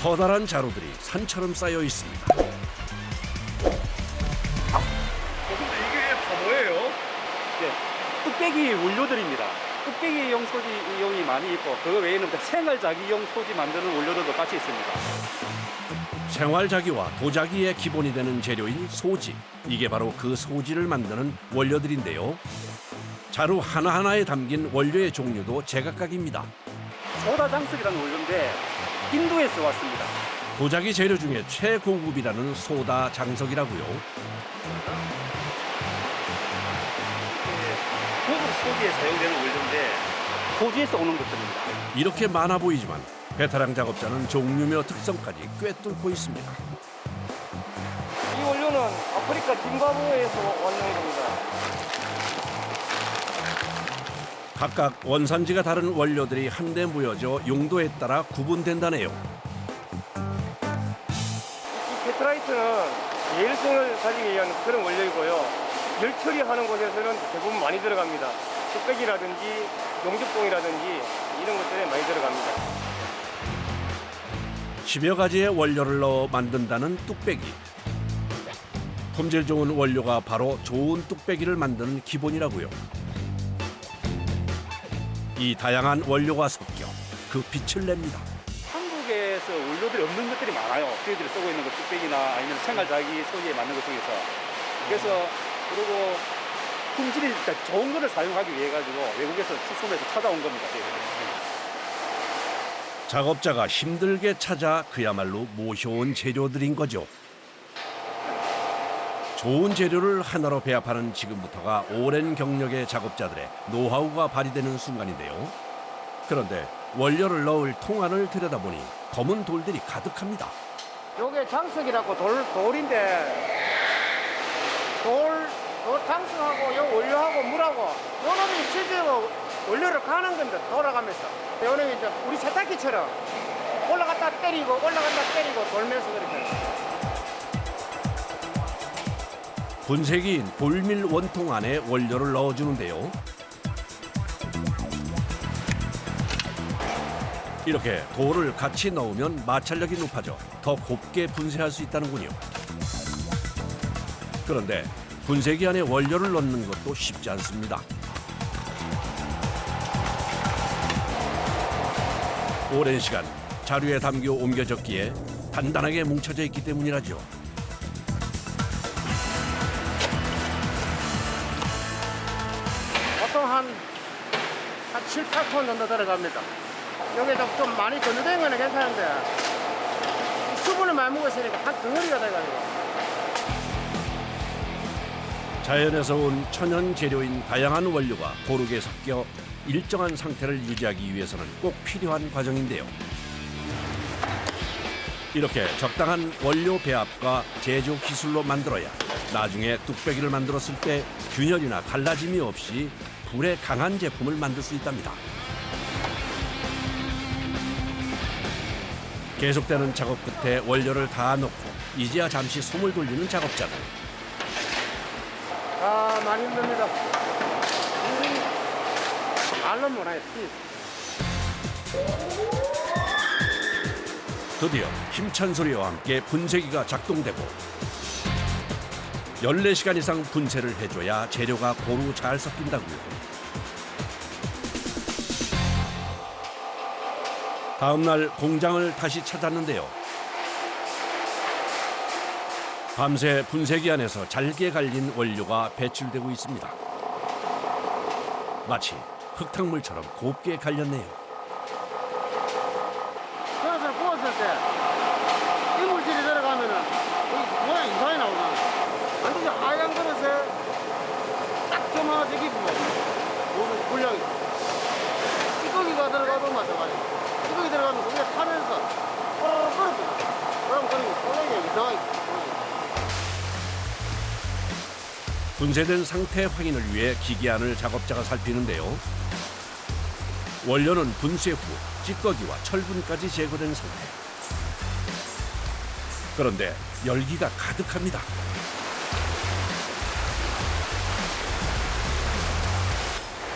커다란 자루들이 산처럼 쌓여 있습니다. 근데 이게 다 뭐예요? 뚝배기 원료들입니다. 뚝배기용 소지 이용이 많이 있고 그거 외에는 생활자기용 소지 만드는 원료들도 같이 있습니다. 생활자기와 도자기의 기본이 되는 재료인 소지. 이게 바로 그 소지를 만드는 원료들인데요. 자루 하나하나에 담긴 원료의 종류도 제각각입니다. 소다 장석이라는 원료인데 인도에서 왔습니다. 도자기 재료 중에 최고급이라는 소다 장석이라고요. 고급 소지에 사용되는 원료인데 호주에서 오는 것들입니다. 이렇게 많아 보이지만 베테랑 작업자는 종류며 특성까지 꿰뚫고 있습니다. 이 원료는 아프리카 짐바브웨에서 원료입니다. 각각 원산지가 다른 원료들이 한데 모여져 용도에 따라 구분된다네요. 이 페트라이트는 예열성을 가지기 위한 그런 원료이고요. 열 처리하는 곳에서는 대부분 많이 들어갑니다. 뚝배기라든지 용접봉이라든지 이런 것들에 많이 들어갑니다. 10여 가지의 원료를 넣어 만든다는 뚝배기. 품질 좋은 원료가 바로 좋은 뚝배기를 만드는 기본이라고요. 이 다양한 원료가 섞여 그 빛을 냅니다. 한국에서 원료들이 없는 것들이 많아요. 저희들이 쓰고 있는 그 뚝배기나 아니면 생활자기 소지에 맞는 것 중에서. 그래서 그리고 품질이 좋은 거를 사용하기 위해 가지고 외국에서 수송해서 찾아온 겁니다. 작업자가 힘들게 찾아 그야말로 모셔온 재료들인 거죠. 좋은 재료를 하나로 배합하는 지금부터가 오랜 경력의 작업자들의 노하우가 발휘되는 순간인데요. 그런데 원료를 넣을 통 안을 들여다보니 검은 돌들이 가득합니다. 요게 장석이라고 돌인데 돌 장석하고 요 원료하고 물하고 요 놈이 실제로 원료를 가는 건데 돌아가면서 요 놈이 이제 우리 세탁기처럼 올라갔다 때리고 올라갔다 때리고 돌면서 그렇게 분쇄기인 돌밀 원통 안에 원료를 넣어주는데요. 이렇게 돌을 같이 넣으면 마찰력이 높아져 더 곱게 분쇄할 수 있다는군요. 그런데 분쇄기 안에 원료를 넣는 것도 쉽지 않습니다. 오랜 시간 자루에 담겨 옮겨졌기에 단단하게 뭉쳐져 있기 때문이라죠. 보통 한 7, 8톤 정도 들어갑니다. 여기다 좀 많이 건조된 거는 괜찮은데 수분을 많이 먹었으니까 한 덩어리가 돼가지고 자연에서 온 천연 재료인 다양한 원료가 고르게 섞여 일정한 상태를 유지하기 위해서는 꼭 필요한 과정인데요. 이렇게 적당한 원료 배합과 제조 기술로 만들어야 나중에 뚝배기를 만들었을 때 균열이나 갈라짐이 없이 불에 강한 제품을 만들 수 있답니다. 계속되는 작업 끝에 원료를 다 넣고 이제야 잠시 숨을 돌리는 작업자들. 아 많이 힘듭니다. 말로 못해. 드디어 힘찬 소리와 함께 분쇄기가 작동되고 14시간 이상 분쇄를 해줘야 재료가 고루 잘 섞인다고요. 다음 날 공장을 다시 찾았는데요. 밤새 분쇄기 안에서 잘게 갈린 원료가 배출되고 있습니다. 마치 흙탕물처럼 곱게 갈렸네요. 그릇을 구웠을 때 이물질이 들어가면은 모양 이상이 나오잖아. 완전히 하얀 그릇에 딱 조마지기고 모든 분량이 찌꺼기가 들어가도 마찬가지. 찌꺼기 들어가면 그게 타면서 꼬르륵 끓어져. 그럼 그리고 모양이 이상하게. 분쇄된 상태 확인을 위해 기계 안을 작업자가 살피는데요. 원료는 분쇄 후 찌꺼기와 철분까지 제거된 상태. 그런데 열기가 가득합니다.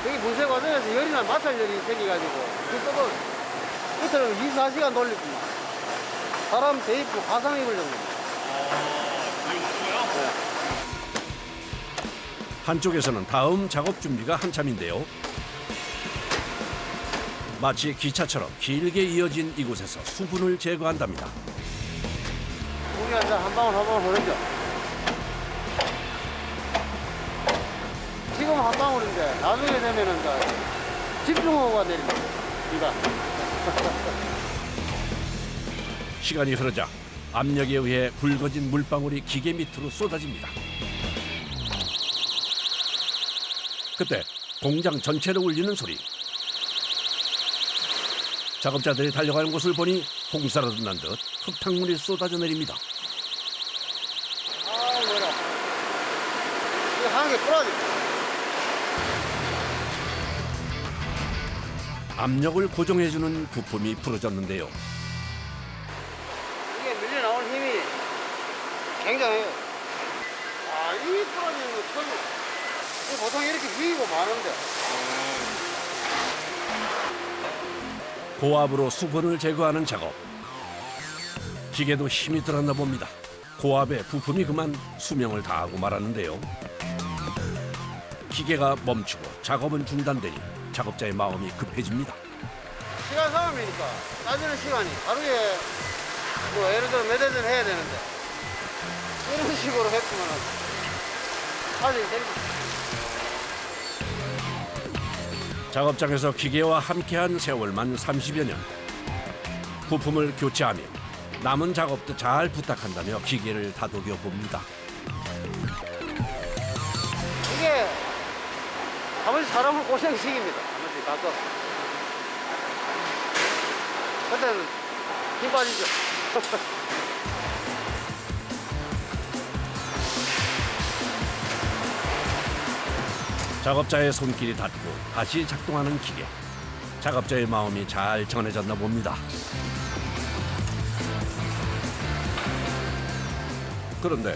여기 분쇄 과정에서 열이나 마찰열이 생겨가지고 그 뜨거워. 이틀은 24시간 돌리구만. 사람 대입부 가상 입을 정도. 한쪽에서는 다음 작업 준비가 한참인데요. 마치 기차처럼 길게 이어진 이곳에서 수분을 제거한답니다. 우리가 이제 한 방울 보내죠. 지금 한 방울인데 나중에 되면은 이제 집중호우가 내립니다. 비가. 시간이 흐르자 압력에 의해 굵어진 물방울이 기계 밑으로 쏟아집니다. 그때 공장 전체를 울리는 소리. 작업자들이 달려가는 곳을 보니 홍사라도 난 듯 흙탕물이 쏟아져 내립니다. 아, 뭐라. 이거 하는 게 부러지. 압력을 고정해주는 부품이 부러졌는데요. 이게 밀려 나올 힘이 굉장해요. 아, 이 부러지는 거 처음. 보통 이렇게 휘고 마는데. 고압으로 수분을 제거하는 작업. 기계도 힘이 들었나 봅니다. 고압에 부품이 그만 수명을 다하고 말았는데요. 기계가 멈추고 작업은 중단되니 작업자의 마음이 급해집니다. 시간 싸움이니까 따지는 시간이 하루에 뭐 예를 들어 몇 회전 해야 되는데 이런 식으로 했으면 사실 재밌어. 작업장에서 기계와 함께한 세월만 30여 년. 부품을 교체하며 남은 작업도 잘 부탁한다며 기계를 다독여 봅니다. 이게 아버지 사람을 고생시킵니다. 아버지 가끔. 그때는 힘 빠지죠. 작업자의 손길이 닿고 다시 작동하는 기계. 작업자의 마음이 잘 전해졌나 봅니다. 그런데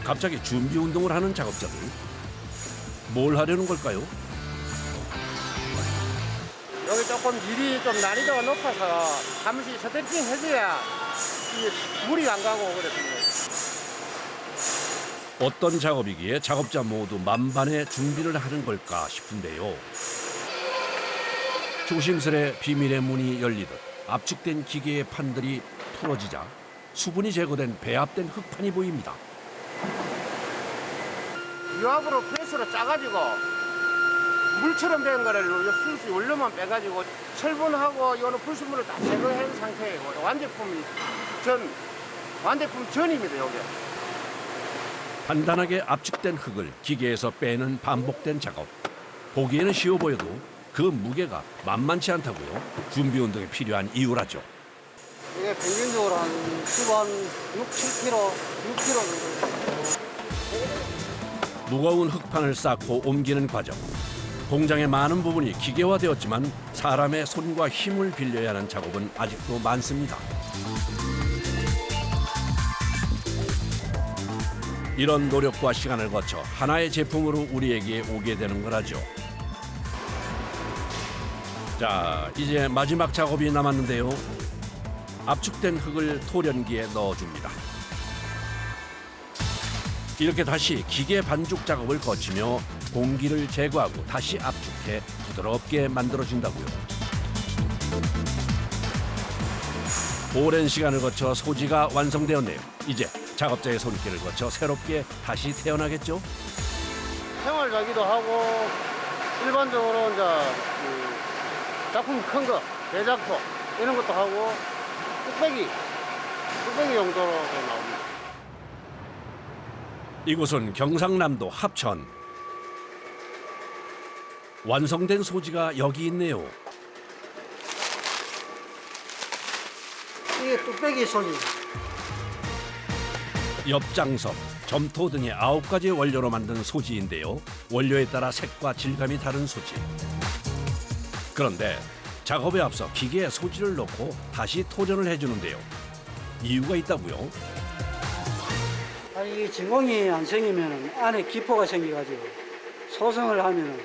갑자기 준비 운동을 하는 작업자들. 뭘 하려는 걸까요? 여기 조금 일이 좀 난이도가 높아서 잠시 스트레칭 해줘야 이 물이 안 가고 그랬습니다. 어떤 작업이기에 작업자 모두 만반의 준비를 하는 걸까 싶은데요. 조심스레 비밀의 문이 열리듯 압축된 기계의 판들이 풀어지자 수분이 제거된 배합된 흙판이 보입니다. 유압으로 프레스로 짜가지고 물처럼 된 거를 순수 원료만 빼가지고 철분하고 이거는 불순물을 다 제거한 상태예요. 완제품 전입니다, 여기. 단단하게 압축된 흙을 기계에서 빼는 반복된 작업. 보기에는 쉬워 보여도 그 무게가 만만치 않다고요. 준비 운동에 필요한 이유라죠. 이게 평균적으로 한 수분 한 6, 7kg, 6kg 정도. 무거운 흙판을 쌓고 옮기는 과정. 공장의 많은 부분이 기계화되었지만 사람의 손과 힘을 빌려야 하는 작업은 아직도 많습니다. 이런 노력과 시간을 거쳐 하나의 제품으로 우리에게 오게 되는 거라죠. 자, 이제 마지막 작업이 남았는데요. 압축된 흙을 토련기에 넣어줍니다. 이렇게 다시 기계 반죽 작업을 거치며 공기를 제거하고 다시 압축해 부드럽게 만들어준다고요. 오랜 시간을 거쳐 소지가 완성되었네요. 이제 작업자의 손길을 거쳐 새롭게 다시 태어나겠죠? 생활자기도 하고 일반적으로 이제 그 작품 큰 거, 대작품 이런 것도 하고 뚝배기 용도로 나옵니다. 이곳은 경상남도 합천. 완성된 소지가 여기 있네요. 이게 뚝배기 소지입니다. 엽장석, 점토 등의 9가지 원료로 만든 소지인데요. 원료에 따라 색과 질감이 다른 소지. 그런데 작업에 앞서 기계에 소지를 넣고 다시 토련을 해주는데요. 이유가 있다고요? 이 진공이 안 생기면 안에 기포가 생겨가지고 소성을 하면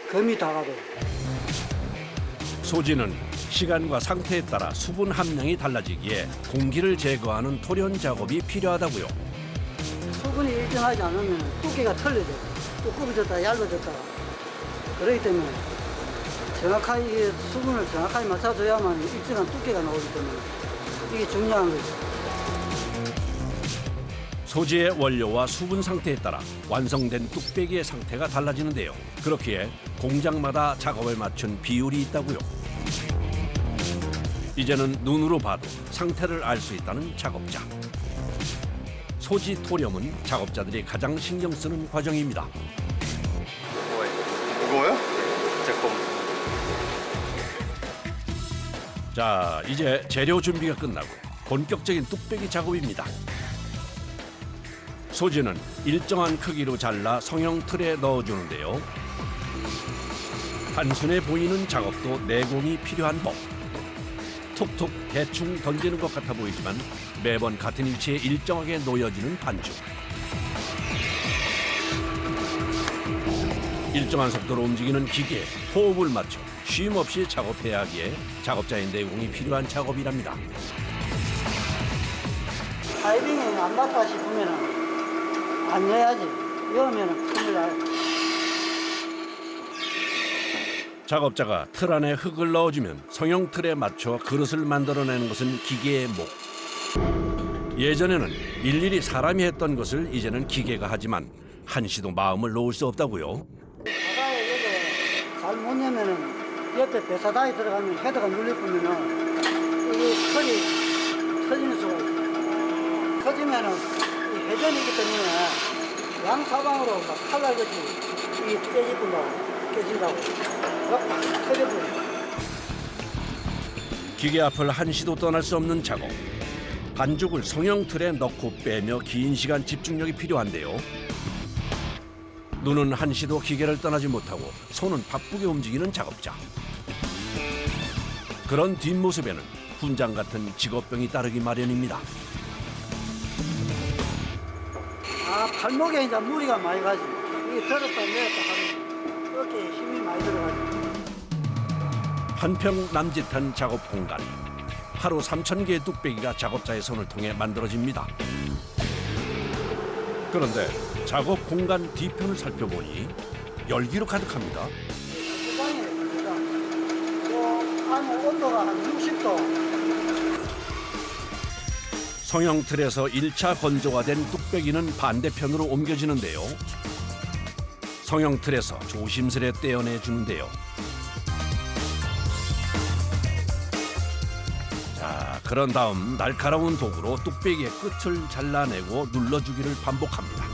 금이 다가도. 소지는 시간과 상태에 따라 수분 함량이 달라지기에 공기를 제거하는 토련 작업이 필요하다고요. 수분이 일정하지 않으면 두께가 틀려져요. 두꺼워졌다 얇아졌다. 그렇기 때문에 정확하게 이게 수분을 정확하게 맞춰줘야만 일정한 두께가 나오기 때문에 이게 중요한 거죠. 소재의 원료와 수분 상태에 따라 완성된 뚝배기의 상태가 달라지는데요. 그렇기에 공장마다 작업을 맞춘 비율이 있다고요. 이제는 눈으로 봐도 상태를 알 수 있다는 작업자. 소지 토렴은 작업자들이 가장 신경 쓰는 과정입니다. 무거워요? 제품. 자, 이제 재료 준비가 끝나고 본격적인 뚝배기 작업입니다. 소지는 일정한 크기로 잘라 성형 틀에 넣어주는데요. 단순해 보이는 작업도 내공이 필요한 법. 툭툭 대충 던지는 것 같아 보이지만 매번 같은 위치에 일정하게 놓여지는 반죽. 일정한 속도로 움직이는 기계에 호흡을 맞춰 쉼 없이 작업해야 하기에 작업자의 내공이 필요한 작업이랍니다. 타이밍이 안 맞다 싶으면 안 넣어야지. 넣으면 큰일 나요. 작업자가 틀 안에 흙을 넣어주면 성형 틀에 맞춰 그릇을 만들어내는 것은 기계의 목. 예전에는 일일이 사람이 했던 것을 이제는 기계가 하지만 한시도 마음을 놓을 수 없다고요. 바다에 여기 잘못 넣으면은 옆에 배사다에 들어가면 헤드가 눌릴 뿐이면 이게 털이 터지는 수가 있어요. 터지면은 이 회전이기 때문에 양사방으로 막 칼날같이 이게 깨진다고 막 터져버려요. 기계 앞을 한시도 떠날 수 없는 작업. 반죽을 성형 틀에 넣고 빼며 긴 시간 집중력이 필요한데요. 눈은 한시도 기계를 떠나지 못하고 손은 바쁘게 움직이는 작업자. 그런 뒷모습에는 훈장 같은 직업병이 따르기 마련입니다. 아, 발목에 이제 무리가 많이 가지. 이게 들었다 내렸다 하면 어깨에 힘이 많이 들어가지. 한평 남짓한 작업 공간. 하루 3,000개의 뚝배기가 작업자의 손을 통해 만들어집니다. 그런데 작업 공간 뒤편을 살펴보니 열기로 가득합니다. 주방이에요, 요 안에 온도가 한 60도. 성형 틀에서 1차 건조가 된 뚝배기는 반대편으로 옮겨지는데요. 성형 틀에서 조심스레 떼어내 주는데요. 자, 그런 다음 날카로운 도구로 뚝배기의 끝을 잘라내고 눌러주기를 반복합니다.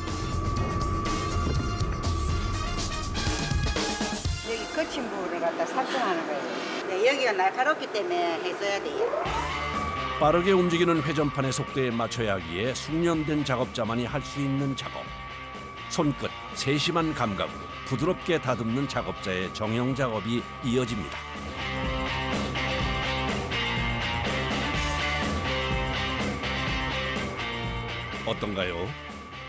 여기 거친 부분을 갖다 삭정하는 거예요. 네, 여기가 날카롭기 때문에 해줘야 돼요. 빠르게 움직이는 회전판의 속도에 맞춰야 하기에 숙련된 작업자만이 할 수 있는 작업. 손끝 세심한 감각으로 부드럽게 다듬는 작업자의 정형 작업이 이어집니다. 어떤가요?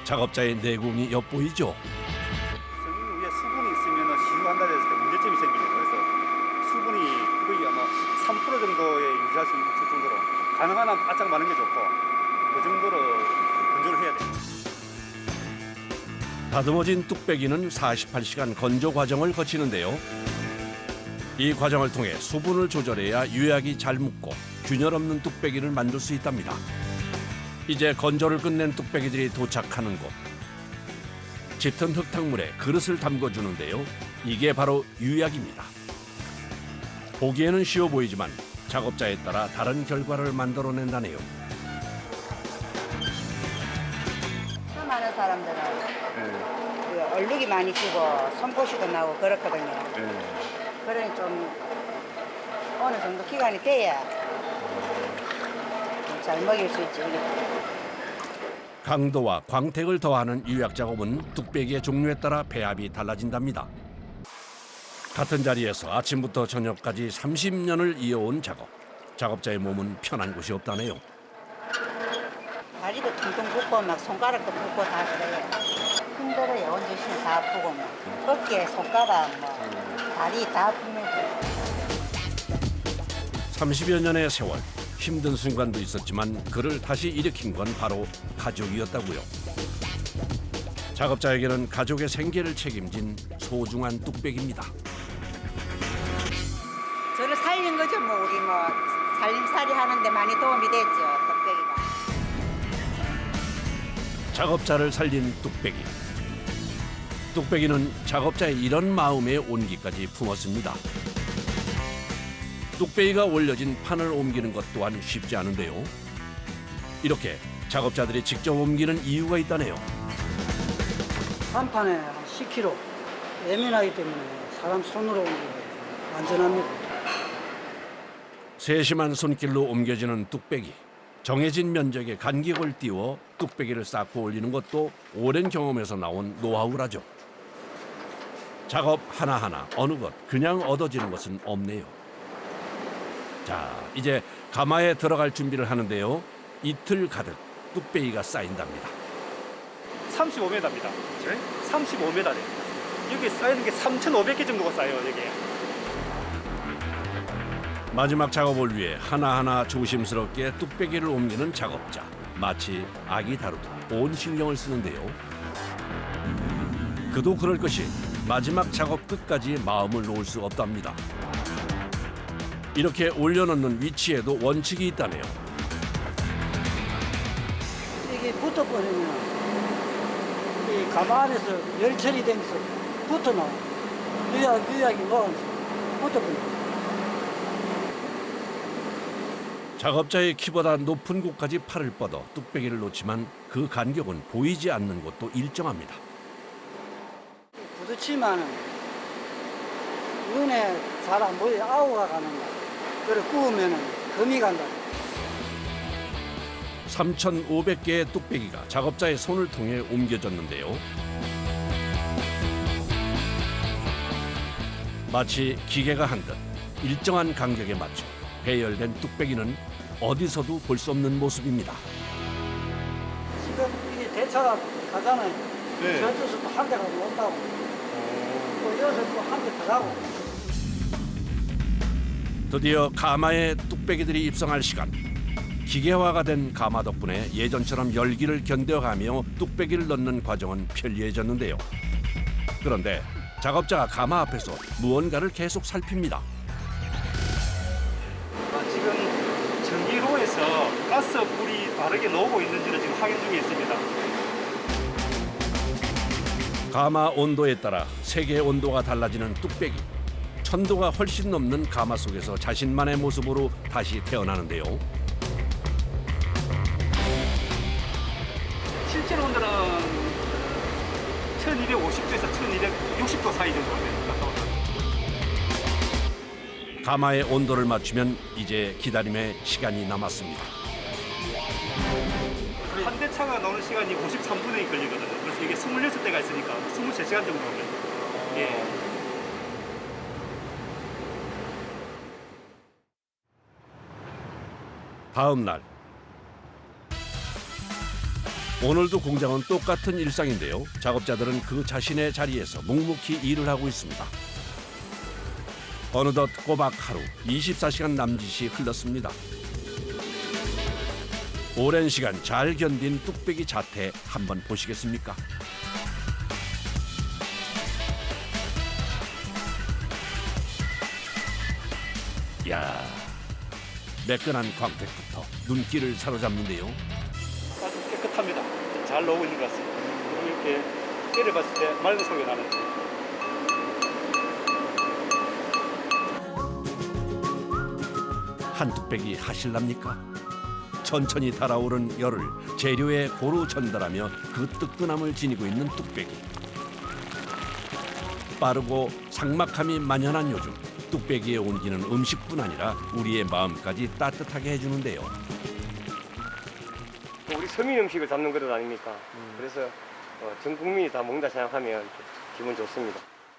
작업자의 내공이 엿보이죠? 성형 위에 수분이 있으면 시유한다 했을 때 문제점이 생깁니다. 그래서 수분이 거의 아마 3% 정도에 유지할 수 있을 정도로 가능한 한 바짝 마는 게 좋고 그 정도로 건조를 해야 돼요. 다듬어진 뚝배기는 48시간 건조 과정을 거치는데요. 이 과정을 통해 수분을 조절해야 유약이 잘 묻고 균열 없는 뚝배기를 만들 수 있답니다. 이제 건조를 끝낸 뚝배기들이 도착하는 곳. 짙은 흙탕물에 그릇을 담궈주는데요. 이게 바로 유약입니다. 보기에는 쉬워 보이지만 작업자에 따라 다른 결과를 만들어낸다네요. 처음 하는 사람들은 그 얼룩이 많이 끼고 손고시도 나고 그렇거든요. 그러니 좀 어느 정도 기간이 돼야 잘 먹일 수 있지. 강도와 광택을 더하는 유약 작업은 뚝배기의 종류에 따라 배합이 달라진답니다. 같은 자리에서 아침부터 저녁까지 30년을 이어온 작업. 작업자의 몸은 편한 곳이 없다네요. 다리도 퉁퉁 붓고 막 손가락도 붓고 다 그래요. 힘들어요. 언제시면 다 아프고 뭐 어깨, 손가락, 뭐 다리 다 아픕니다. 30여 년의 세월, 힘든 순간도 있었지만 그를 다시 일으킨 건 바로 가족이었다고요. 작업자에게는 가족의 생계를 책임진 소중한 뚝배기입니다. 저를 살린 거죠. 뭐 우리 뭐 살림살이 하는데 많이 도움이 됐죠. 뚝배기가. 작업자를 살린 뚝배기. 뚝배기는 작업자의 이런 마음의 온기까지 품었습니다. 뚝배기가 올려진 판을 옮기는 것 또한 쉽지 않은데요. 이렇게 작업자들이 직접 옮기는 이유가 있다네요. 한 판에 한 10kg. 예민하기 때문에 사람 손으로 옮기고 안전합니다. 세심한 손길로 옮겨지는 뚝배기. 정해진 면적에 간격을 띄워 뚝배기를 쌓고 올리는 것도 오랜 경험에서 나온 노하우라죠. 작업 하나하나 어느 것 그냥 얻어지는 것은 없네요. 자, 이제 가마에 들어갈 준비를 하는데요. 이틀 가득 뚝배기가 쌓인답니다. 35m입니다. 35m래. 여기 쌓이는 게 3,500개 정도가 쌓여요, 여기. 마지막 작업을 위해 하나하나 조심스럽게 뚝배기를 옮기는 작업자. 마치 아기 다루듯 온 신경을 쓰는데요. 그도 그럴 것이 마지막 작업 끝까지 마음을 놓을 수 없답니다. 이렇게 올려놓는 위치에도 원칙이 있다네요. 이게 붙어버리면 이 가마 안에서 열처리 되면서 붙어 나와. 유약이 녹아서 붙어버려. 작업자의 키보다 높은 곳까지 팔을 뻗어 뚝배기를 놓지만 그 간격은 보이지 않는 곳도 일정합니다. 부딪히면은 눈에 잘 안 보여. 아우가 가는 거야. 그래 구우면은 금이 간다. 3,500개의 뚝배기가 작업자의 손을 통해 옮겨졌는데요. 마치 기계가 한 듯 일정한 간격에 맞춰 배열된 뚝배기는 어디서도 볼 수 없는 모습입니다. 지금 이게 대차가 가잖아요. 네. 저쪽에서 또 한 대가 온다고. 또 여기서 또 한 대 더 가고. 드디어 가마에 뚝배기들이 입성할 시간. 기계화가 된 가마 덕분에 예전처럼 열기를 견뎌가며 뚝배기를 넣는 과정은 편리해졌는데요. 그런데 작업자가 가마 앞에서 무언가를 계속 살핍니다. 지금 전기로에서 가스 불이 바르게 나오고 있는지를 지금 확인 중에 있습니다. 가마 온도에 따라 세계의 온도가 달라지는 뚝배기. 천도가 훨씬 넘는 가마 속에서 자신만의 모습으로 다시 태어나는데요. 실제 온도는 1250도에서 1260도 사이 정도가 됩니다. 가마의 온도를 맞추면 이제 기다림의 시간이 남았습니다. 한 대 차가 나오는 시간이 53분이 걸리거든요. 그래서 이게 26대가 있으니까 23시간 정도 걸려요. 예. 다음 날. 오늘도 공장은 똑같은 일상인데요. 작업자들은 그 자신의 자리에서 묵묵히 일을 하고 있습니다. 어느덧 꼬박 하루 24시간 남짓이 흘렀습니다. 오랜 시간 잘 견딘 뚝배기 자태 한번 보시겠습니까? 야, 매끈한 광택부터 눈길을 사로잡는데요. 아주 깨끗합니다. 잘 나오고 있는 것 같습니다. 그리고 이렇게 때려 봤을 때 맑은 소리가 나는. 한 뚝배기 하실랍니까? 천천히 달아오른 열을 재료에 고루 전달하며 그 뜨끈함을 지니고 있는 뚝배기. 빠르고 삭막함이 만연한 요즘 뚝배기에 옮기는 음식뿐 아니라 우리의 마음까지 따뜻하게 해주는데요. 우리 서민 음식을 담는 그릇 아닙니까? 그래서 전 국민이 다 먹는다 생각하면 기분 좋습니다.